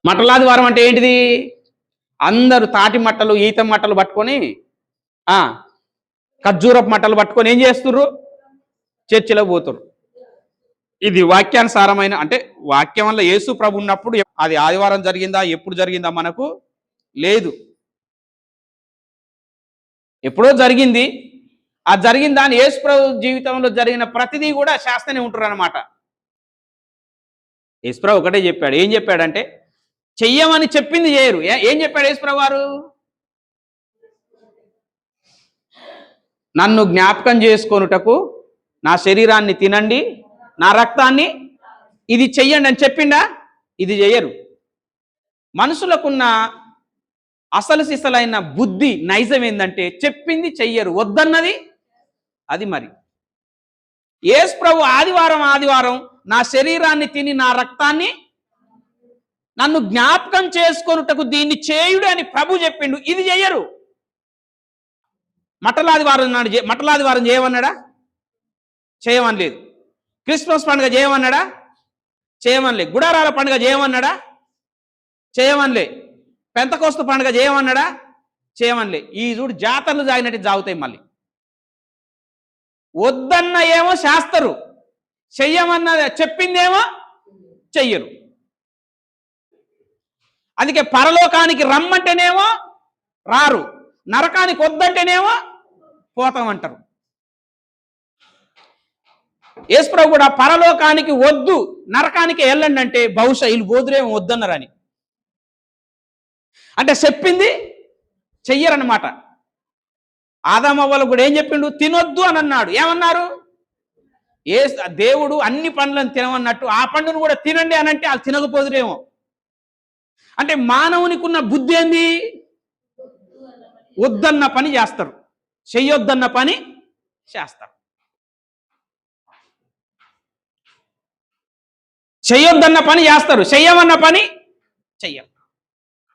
మట్టలాదివారం అంటే ఏంటిది? అందరూ తాటి మట్టలు, ఈత మట్టలు పట్టుకొని ఖర్జూరపు మట్టలు పట్టుకొని ఏం చేస్తుర్రు? చర్చిలో పోతురు. ఇది వాక్యానుసారమైన, అంటే వాక్యం వల్ల యేసు ప్రభు ఉన్నప్పుడు అది ఆదివారం జరిగిందా, ఎప్పుడు జరిగిందా మనకు లేదు. ఎప్పుడో జరిగింది. ఆ జరిగిన దాని యేసు ప్రభు జీవితంలో జరిగిన ప్రతిదీ కూడా శాస్తనే ఉంటారు అనమాట. యేసు ప్రభు ఒకటే చెప్పాడు. ఏం చెప్పాడంటే, చెయ్యమని చెప్పింది చేయరు. ఏం చెప్పాడు యేసు ప్రభు వారు? నన్ను జ్ఞాపకం చేసుకొనుటకు నా శరీరాన్ని తినండి, నా రక్తాన్ని ఇది చెయ్యండి అని చెప్పిండా? ఇది చెయ్యరు. మనుషులకున్న అసలు సిసలైన బుద్ధి నైజం ఏంటంటే చెప్పింది చెయ్యరు, వద్దన్నది అది. మరి యేసు ప్రభు ఆదివారం నా శరీరాన్ని తిని నా రక్తాన్ని నన్ను జ్ఞాపకం చేసుకొనుటకు దీన్ని చేయుడు అని ప్రభు చెప్పిండు. ఇది చెయ్యరు. మట్టలాదివారం చేయమన్నాడా? చేయమని లేదు. క్రిస్మస్ పండుగ చేయమన్నాడా? చేయమనిలే. గుడారాల పండుగ చేయమన్నాడా? చేయమనిలే. పెంతకోస్తు పండుగ చేయమన్నాడా? చేయమనిలే. ఈ చూడు జాతరలు జాగినట్టు జాగుతాయి. మళ్ళీ వద్దన్న ఏమో శాస్తరు, చెయ్యమన్న చెప్పిందేమో చెయ్యరు. అందుకే పరలోకానికి రమ్మంటేనేమో రారు, నరకానికి వద్దంటేనేమో పోతామంటారు. యేసు ప్రభు కూడా పరలోకానికి వద్దు, నరకానికి వెళ్ళండి అంటే బహుశా వీళ్ళు గోదురేమో వద్దన్నారని, అంటే చెప్పింది చెయ్యరన్నమాట. ఆదామవ్వలు కూడా ఏం చెప్పిండు? తినొద్దు అని అన్నాడు. ఏమన్నారు? దేవుడు అన్ని పండ్లను తినమన్నట్టు ఆ పండును కూడా తినండి అని అంటే వాళ్ళు తినకపోదురేమో. అంటే మానవునికి ఉన్న బుద్ధి ఏంది? వద్దన్న పని చేస్తారు, చెయ్యొద్దన్న పని చేస్తారు. చెయ్యొద్దన్న పని చేస్తారు, చెయ్యమన్న పని చెయ్యరు.